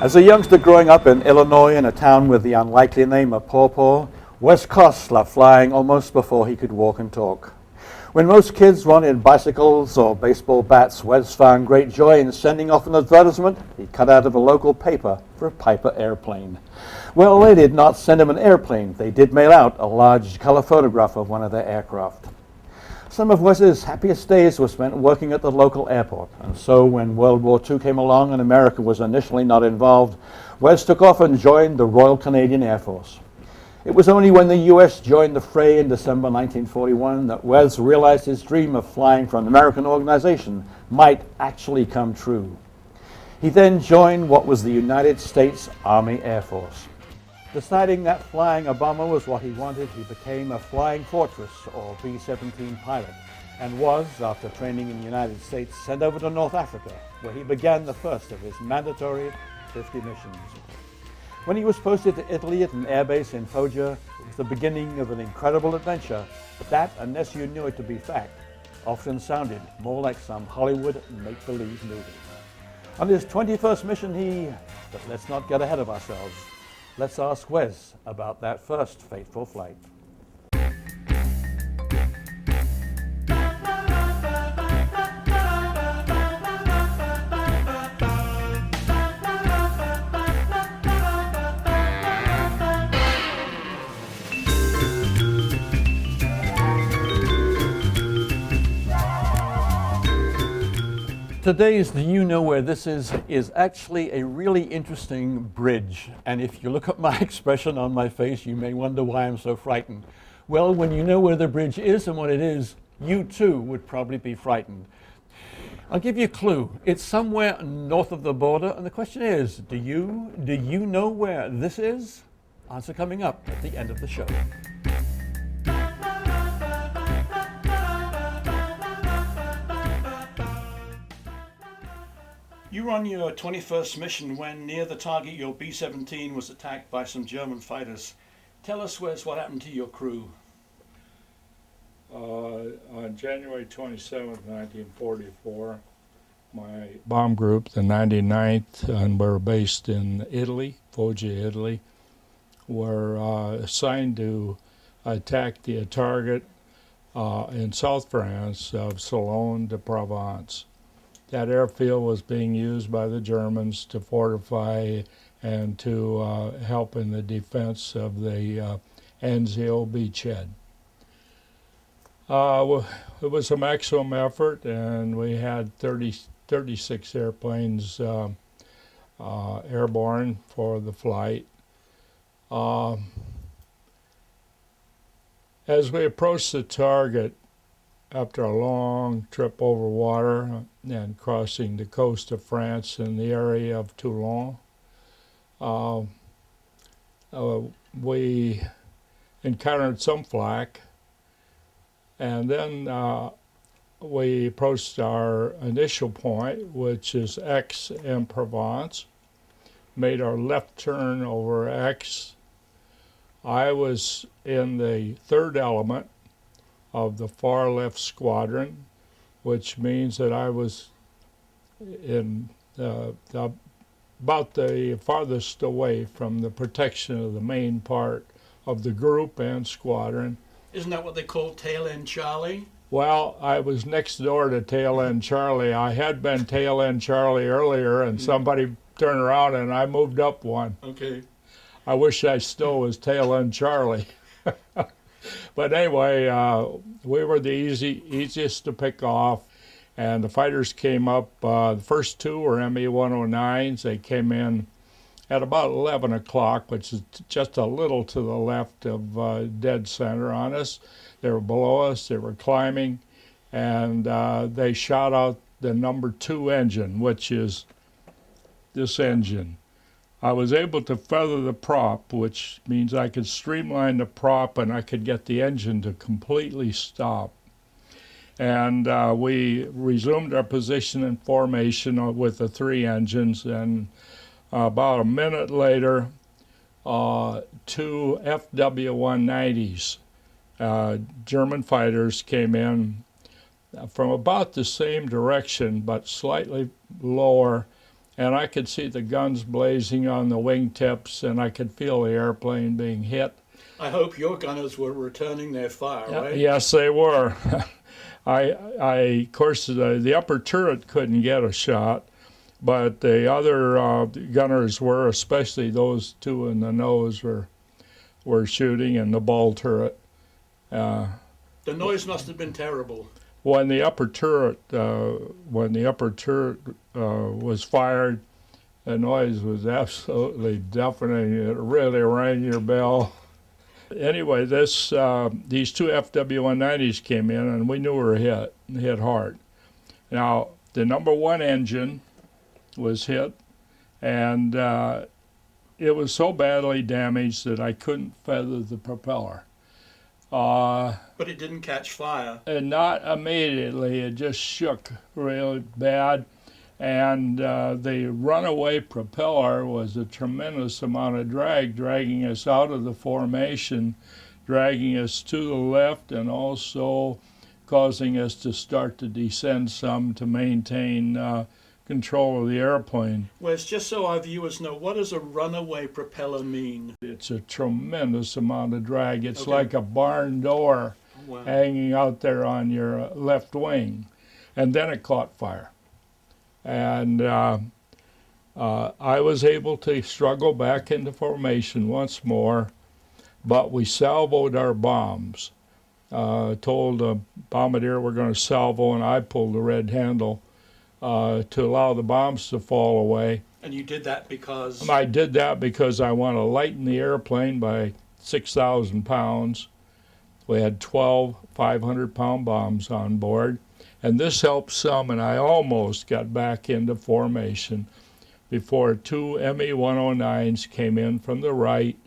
As a youngster growing up in Illinois in a town with the unlikely name of Paw Paw, Wes Koss loved flying almost before he could walk and talk. When most kids wanted bicycles or baseball bats, Wes found great joy in sending off an advertisement he cut out of a local paper for a Piper airplane. Well, they did not send him an airplane. They did mail out a large color photograph of one of their aircraft. Some of Wes's happiest days were spent working at the local airport, and so when World War II came along and America was initially not involved, Wes took off and joined the Royal Canadian Air Force. It was only when the U.S. joined the fray in December 1941 that Wes realized his dream of flying for an American organization might actually come true. He then joined what was the United States Army Air Force. Deciding that flying a bomber was what he wanted, he became a Flying Fortress, or B-17 pilot, and was, after training in the United States, sent over to North Africa, where he began the first of his mandatory 50 missions. When he was posted to Italy at an airbase in Foggia, it was the beginning of an incredible adventure that, unless you knew it to be fact, often sounded more like some Hollywood make-believe movie. On his 21st mission, but let's not get ahead of ourselves. Let's ask Wes about that first fateful flight. Today's Do You Know Where This is actually a really interesting bridge. And if you look at my expression on my face, you may wonder why I'm so frightened. Well, when you know where the bridge is and what it is, you too would probably be frightened. I'll give you a clue. It's somewhere north of the border, and the question is, do you know where this is? Answer coming up at the end of the show. You were on your 21st mission when near the target your B-17 was attacked by some German fighters. Tell us, Wes, what happened to your crew? On January 27th, 1944, my bomb group, the 99th, and we're based in Italy, Foggia, Italy, were assigned to attack the target in South France of Salon de Provence. That airfield was being used by the Germans to fortify and to help in the defense of the Anzio beachhead. It was a maximum effort, and we had 36 airplanes airborne for the flight. As we approached the target, after a long trip over water and crossing the coast of France in the area of Toulon, we encountered some flak, and then we approached our initial point, which is Aix-en-Provence, made our left turn over Aix. I was in the third element of the far left squadron, which means that I was in about the farthest away from the protection of the main part of the group and squadron. Isn't that what they call tail end Charlie? Well, I was next door to tail end Charlie. I had been tail end Charlie earlier, and somebody turned around and I moved up one. Okay. I wish I still was tail end Charlie. But anyway, we were the easiest to pick off, and the fighters came up. The first two were Me-109s. They came in at about 11 o'clock, which is just a little to the left of dead center on us. They were below us. They were climbing, and they shot out the number 2 engine, which is this engine. I was able to feather the prop, which means I could streamline the prop and I could get the engine to completely stop. And we resumed our position in formation with the 3 engines, and about a minute later, 2 FW-190s, German fighters, came in from about the same direction but slightly lower, and I could see the guns blazing on the wingtips, and I could feel the airplane being hit. I hope your gunners were returning their fire, right? Yes, they were. Of course, the upper turret couldn't get a shot, but the other gunners were, especially those two in the nose, were shooting, and the ball turret. The noise must have been terrible. When the upper turret was fired, the noise was absolutely deafening. It really rang your bell. Anyway, these two FW-190s came in, and we knew we were hit hard. Now, the number one engine was hit, and it was so badly damaged that I couldn't feather the propeller. But it didn't catch fire. And not immediately, it just shook really bad. And the runaway propeller was a tremendous amount of drag, dragging us out of the formation, dragging us to the left, and also causing us to start to descend some to maintain control of the airplane. Wes, just so our viewers know, what does a runaway propeller mean? It's a tremendous amount of drag. It's Okay. like a barn door Wow. hanging out there on your left wing. And then it caught fire. And I was able to struggle back into formation once more, but we salvoed our bombs. Told the bombardier we're going to salvo, and I pulled the red handle to allow the bombs to fall away. And you did that because? I did that because I want to lighten the airplane by 6,000 pounds. We had 12 500-pound bombs on board, and this helped some, and I almost got back into formation before two ME-109s came in from the right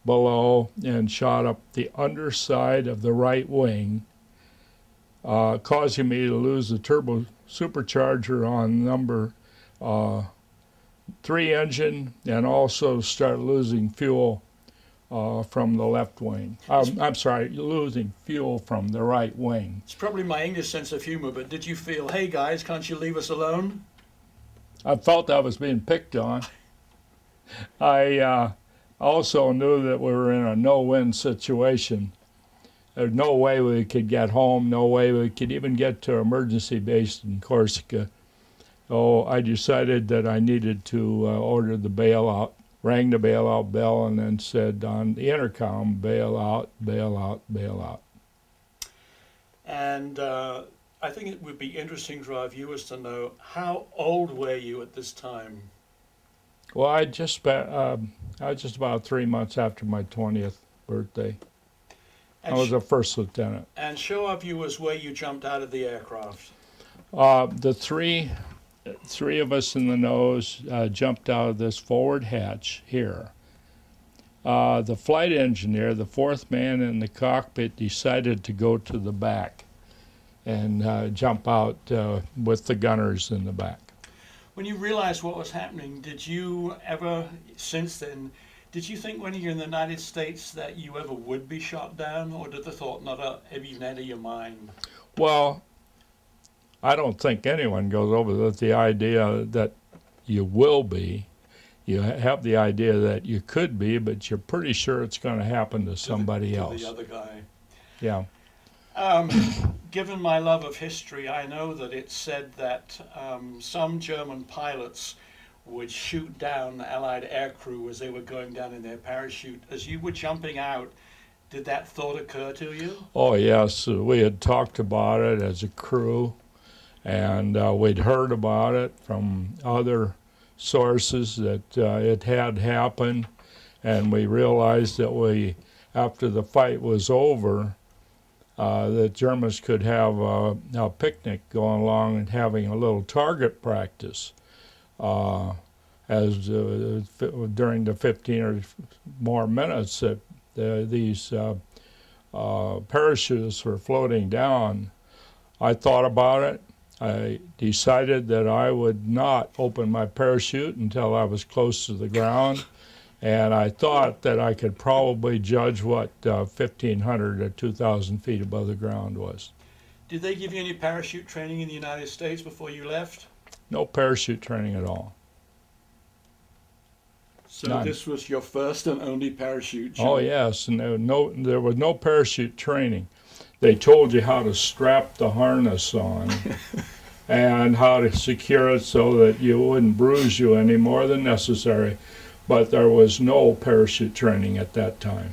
below and shot up the underside of the right wing, causing me to lose the turbo supercharger on number 3 engine, and also start losing fuel from the left wing. I'm sorry, losing fuel from the right wing. It's probably my English sense of humor, but did you feel, hey guys, can't you leave us alone? I felt I was being picked on. I also knew that we were in a no-win situation. There's no way we could get home, no way we could even get to emergency base in Corsica. So I decided that I needed to order the bailout, rang the bailout bell, and then said on the intercom, bail out, bail out, bail out. And I think it would be interesting for our viewers to know, how old were you at this time? Well, I was just about 3 months after my 20th birthday. I was a first lieutenant. And show our viewers where you jumped out of the aircraft. The three of us in the nose jumped out of this forward hatch here. The flight engineer, the fourth man in the cockpit, decided to go to the back and jump out with the gunners in the back. When you realized what was happening, did you ever, since then, did you think when you're in the United States that you ever would be shot down, or did the thought not even enter your mind? Well, I don't think anyone goes over with the idea that you will be. You have the idea that you could be, but you're pretty sure it's going to happen to somebody else. To the other guy. Yeah. Given my love of history, I know that it's said that some German pilots would shoot down the Allied aircrew as they were going down in their parachute. As you were jumping out, did that thought occur to you? Oh, yes. We had talked about it as a crew, and we'd heard about it from other sources that it had happened, and we realized that after the fight was over, the Germans could have a picnic going along and having a little target practice during the 15 or more minutes that these parachutists were floating down. I thought about it. I decided that I would not open my parachute until I was close to the ground, and I thought that I could probably judge what 1,500 or 2,000 feet above the ground was. Did they give you any parachute training in the United States before you left? No parachute training at all. So None. this was your first and only parachute jump? Oh yes, and there was no parachute training. They told you how to strap the harness on and how to secure it so that you wouldn't bruise you any more than necessary, but there was no parachute training at that time.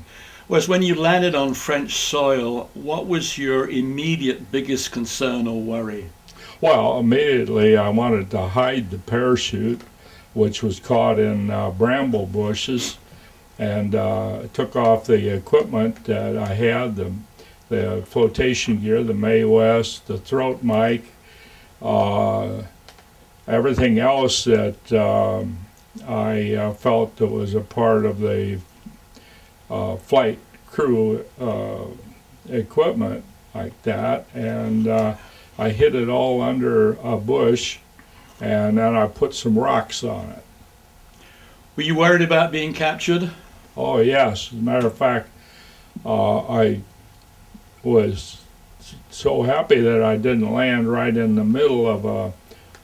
Was when you landed on French soil, what was your immediate biggest concern or worry? Well, immediately I wanted to hide the parachute, which was caught in bramble bushes, and took off the equipment that I had, the flotation gear, the Mae West, the throat mic, everything else that I felt that was a part of the flight crew equipment like that, and I hid it all under a bush, and then I put some rocks on it. Were you worried about being captured? Oh yes, as a matter of fact, I was so happy that I didn't land right in the middle of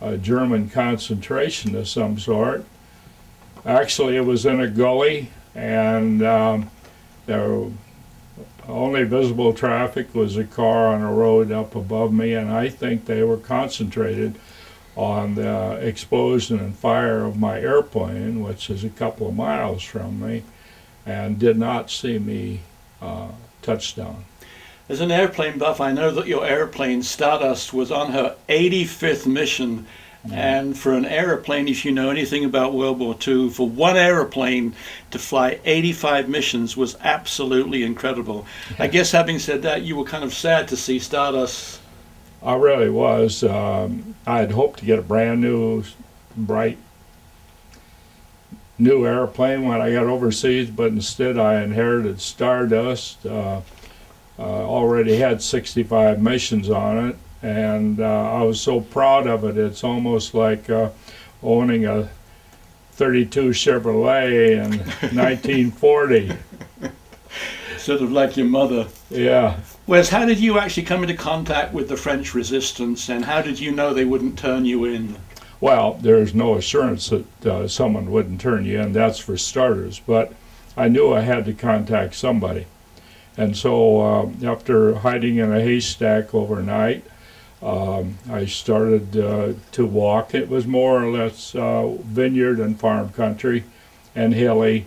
a German concentration of some sort. Actually, it was in a gully, and the only visible traffic was a car on a road up above me, and I think they were concentrated on the explosion and fire of my airplane, which is a couple of miles from me, and did not see me touch down. As an airplane buff, I know that your airplane, Stardust, was on her 85th mission. And for an airplane, if you know anything about World War II, for one airplane to fly 85 missions was absolutely incredible. I guess having said that, you were kind of sad to see Stardust. I really was. I had hoped to get a brand new, bright, new airplane when I got overseas, but instead I inherited Stardust. Already had 65 missions on it, and I was so proud of it. It's almost like owning a 32 Chevrolet in 1940. Sort of like your mother. Yeah. Wes, how did you actually come into contact with the French resistance, and how did you know they wouldn't turn you in? Well, there's no assurance that someone wouldn't turn you in, that's for starters, but I knew I had to contact somebody. And so after hiding in a haystack overnight, I started to walk. It was more or less vineyard and farm country and hilly,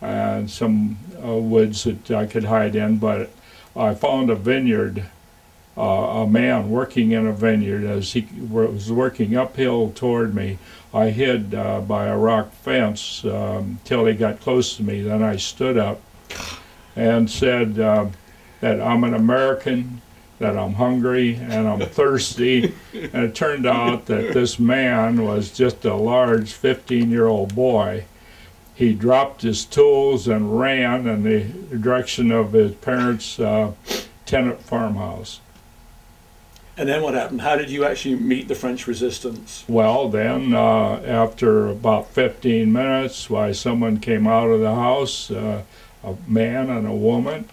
and some woods that I could hide in, but I found a vineyard, a man working in a vineyard. As he was working uphill toward me, I hid by a rock fence till he got close to me. Then I stood up and said that I'm an American, that I'm hungry and I'm thirsty. And it turned out that this man was just a large 15-year-old boy. He dropped his tools and ran in the direction of his parents' tenant farmhouse. And then what happened? How did you actually meet the French resistance? Well, then after about 15 minutes, why, someone came out of the house, a man and a woman.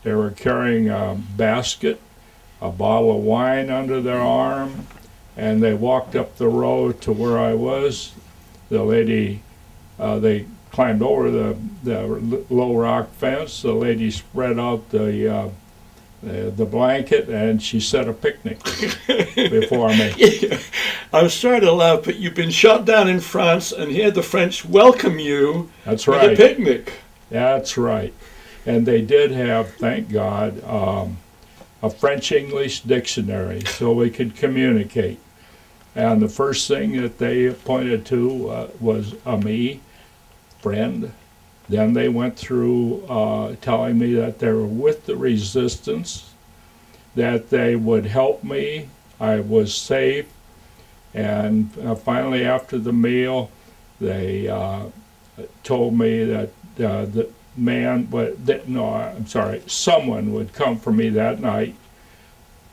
They were carrying a basket, a bottle of wine under their arm, and they walked up the road to where I was. The lady, they climbed over the low rock fence. The lady spread out the blanket, and she set a picnic before me. I'm sorry to laugh, but you've been shot down in France, and here the French welcome you That's with right. a picnic. That's right. And they did have, thank God, a French-English dictionary so we could communicate. And the first thing that they pointed to was me, friend. Then they went through telling me that they were with the resistance, that they would help me, I was safe, and finally after the meal, they told me that the man, someone would come for me that night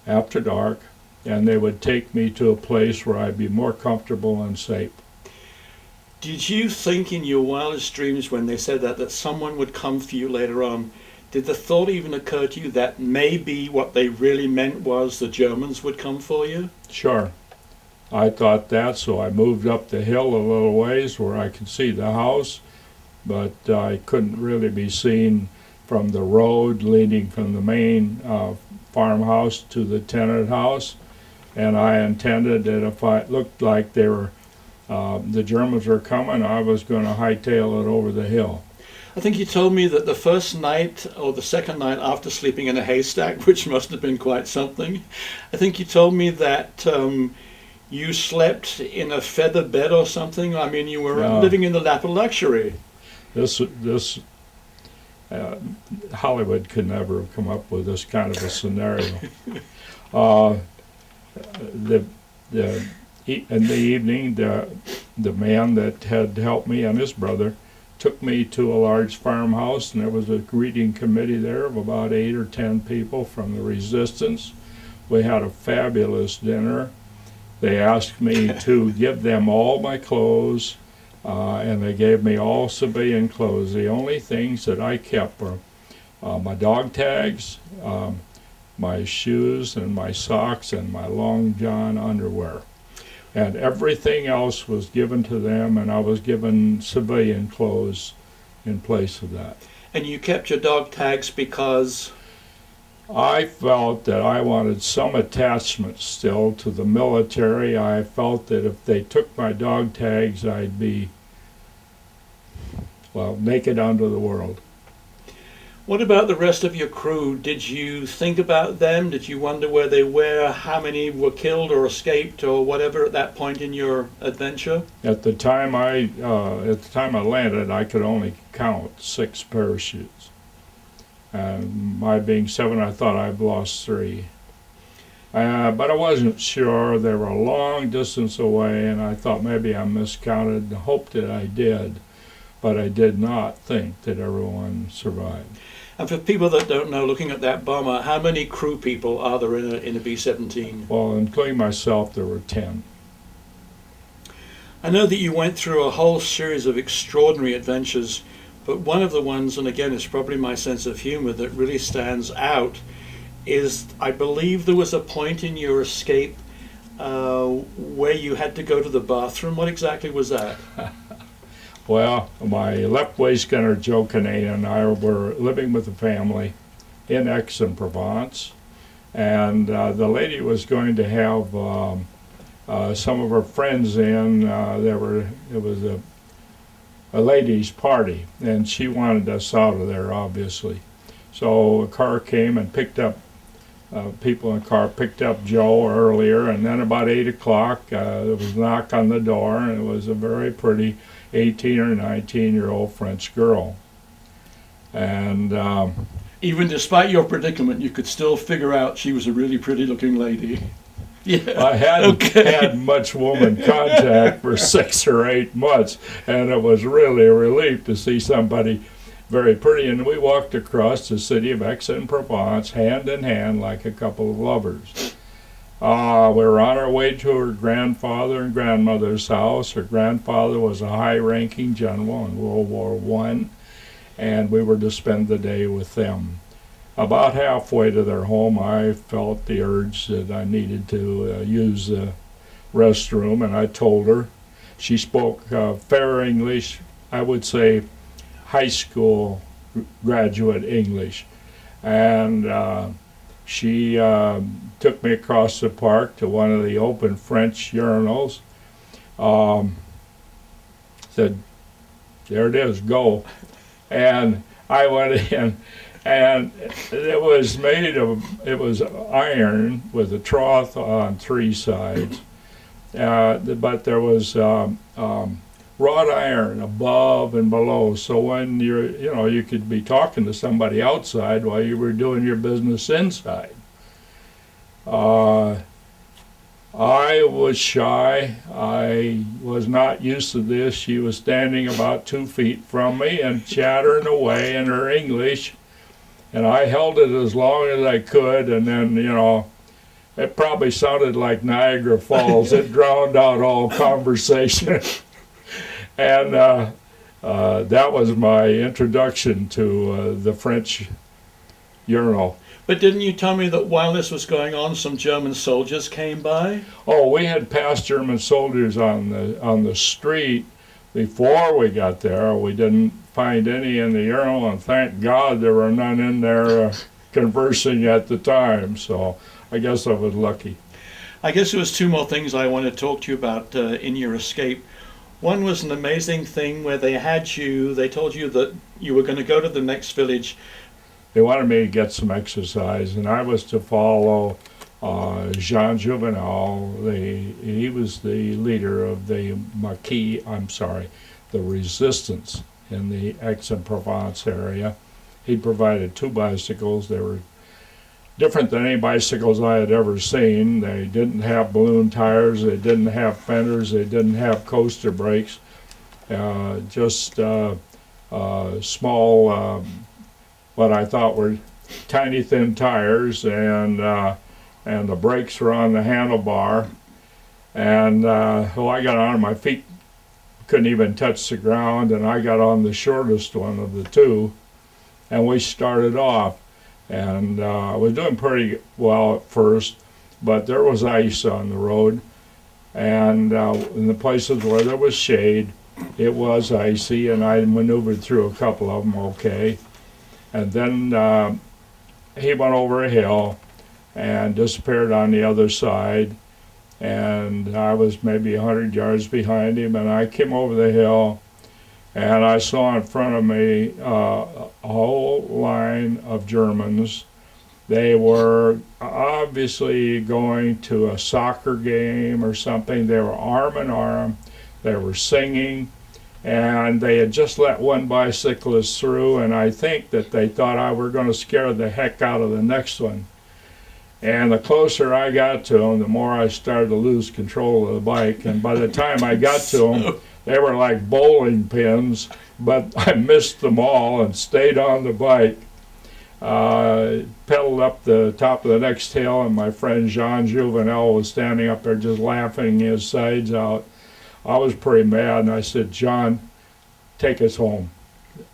after dark, and they would take me to a place where I'd be more comfortable and safe. Did you think in your wildest dreams when they said that someone would come for you later on, did the thought even occur to you that maybe what they really meant was the Germans would come for you? Sure. I thought that, so I moved up the hill a little ways where I could see the house, but I couldn't really be seen from the road leading from the main farmhouse to the tenant house. And I intended that if it looked like they were the Germans were coming, I was going to hightail it over the hill. I think you told me that the first night or the second night after sleeping in a haystack, which must have been quite something, I think you told me that you slept in a feather bed or something. I mean, you were living in the lap of luxury. This Hollywood could never have come up with this kind of a scenario. In the evening, the man that had helped me and his brother took me to a large farmhouse, and there was a greeting committee there of about 8 or 10 people from the resistance. We had a fabulous dinner. They asked me to give them all my clothes, and they gave me all civilian clothes. The only things that I kept were my dog tags, my shoes, and my socks, and my long john underwear. And everything else was given to them, and I was given civilian clothes in place of that. And you kept your dog tags because? I felt that I wanted some attachment still to the military. I felt that if they took my dog tags, I'd be, well, naked unto the world. What about the rest of your crew? Did you think about them? Did you wonder where they were, how many were killed or escaped or whatever at that point in your adventure? At the time I landed, I could only count 6 parachutes. And my being 7, I thought I'd lost 3. But I wasn't sure. They were a long distance away, and I thought maybe I miscounted and hoped that I did. But I did not think that everyone survived. And for people that don't know, looking at that bomber, how many crew people are there in a B-17? Well, including myself, there were 10. I know that you went through a whole series of extraordinary adventures, but one of the ones, and again, it's probably my sense of humor that really stands out, is I believe there was a point in your escape where you had to go to the bathroom. What exactly was that? Well, my left waist gunner, Joe Canane, and I were living with a family in Aix-en-Provence, and the lady was going to have some of her friends in. It was a ladies' party, and she wanted us out of there, obviously. So a car came and picked up people in the car, picked up Joe earlier, and then about 8 o'clock, there was a knock on the door, and it was a very pretty 18 or 19-year-old French girl. And even despite your predicament, you could still figure out she was a really pretty-looking lady. Yeah. I hadn't had much woman contact for 6 or 8 months, and it was really a relief to see somebody very pretty. And we walked across the city of Aix-en-Provence hand in hand like a couple of lovers. We were on our way to her grandfather and grandmother's house. Her grandfather was a high-ranking general in World War I, and we were to spend the day with them. About halfway to their home, I felt the urge that I needed to use the restroom, and I told her. She spoke fair English, I would say high school graduate English, and she took me across the park to one of the open French urinals, said, "There it is, go." And I went in, and it was iron with a trough on 3 sides, but there was wrought iron above and below, so when you could be talking to somebody outside while you were doing your business inside. I was shy. I was not used to this. She was standing about 2 feet from me and chattering away in her English, and I held it as long as I could, and then, it probably sounded like Niagara Falls. It drowned out all conversation. And that was my introduction to the French urinal. But didn't you tell me that while this was going on, some German soldiers came by? Oh, we had passed German soldiers on the street, before we got there, we didn't find any in the urinal, and thank God there were none in there conversing at the time. So I guess I was lucky. I guess there was two more things I want to talk to you about in your escape. One was an amazing thing where they told you that you were going to go to the next village. They wanted me to get some exercise, and I was to follow Jean Jouvenel. He was the leader of the the resistance in the Aix-en-Provence area. He provided 2 bicycles. They were different than any bicycles I had ever seen. They didn't have balloon tires, they didn't have fenders, they didn't have coaster brakes, just small, what I thought were tiny thin tires, and the brakes were on the handlebar. And I got on, my feet couldn't even touch the ground, and I got on the shortest one of the two, and we started off. And I was doing pretty well at first, but there was ice on the road, and in the places where there was shade, it was icy, and I maneuvered through a couple of them okay. And then he went over a hill and disappeared on the other side, and I was maybe 100 yards behind him, and I came over the hill, and I saw in front of me a whole line of Germans. They were obviously going to a soccer game or something. They were arm in arm. They were singing, and they had just let one bicyclist through, and I think that they thought I were going to scare the heck out of the next one. And the closer I got to them, the more I started to lose control of the bike. And by the time I got to them, they were like bowling pins, but I missed them all and stayed on the bike. Pedaled up the top of the next hill, and my friend Jean Jouvenel was standing up there just laughing his sides out. I was pretty mad, and I said, "John, take us home.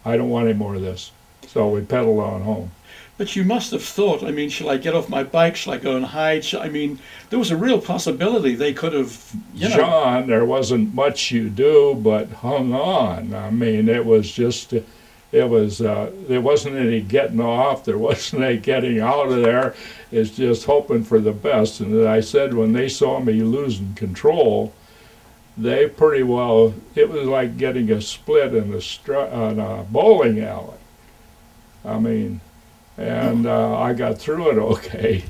I don't want any more of this." So we pedaled on home. But you must have thought, I mean, shall I get off my bike? Shall I go and hide? I mean, there was a real possibility they could have, John, there wasn't much you do but hung on. I mean, it was just, there wasn't any getting off. There wasn't any getting out of there. It's just hoping for the best. And as I said, when they saw me losing control, they pretty well, it was like getting a split in a bowling alley. I mean, and I got through it okay,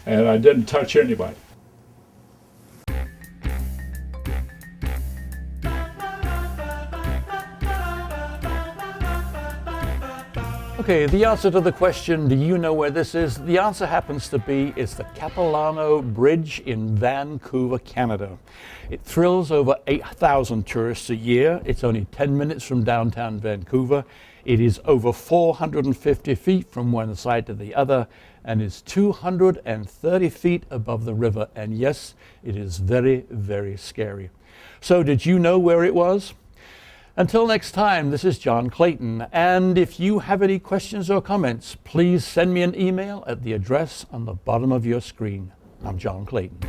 and I didn't touch anybody. Okay, the answer to the question, do you know where this is? The answer happens to be it's the Capilano Bridge in Vancouver, Canada. It thrills over 8,000 tourists a year. It's only 10 minutes from downtown Vancouver. It is over 450 feet from one side to the other, and is 230 feet above the river. And yes, it is very, very scary. So did you know where it was? Until next time, this is John Clayton, and if you have any questions or comments, please send me an email at the address on the bottom of your screen. I'm John Clayton.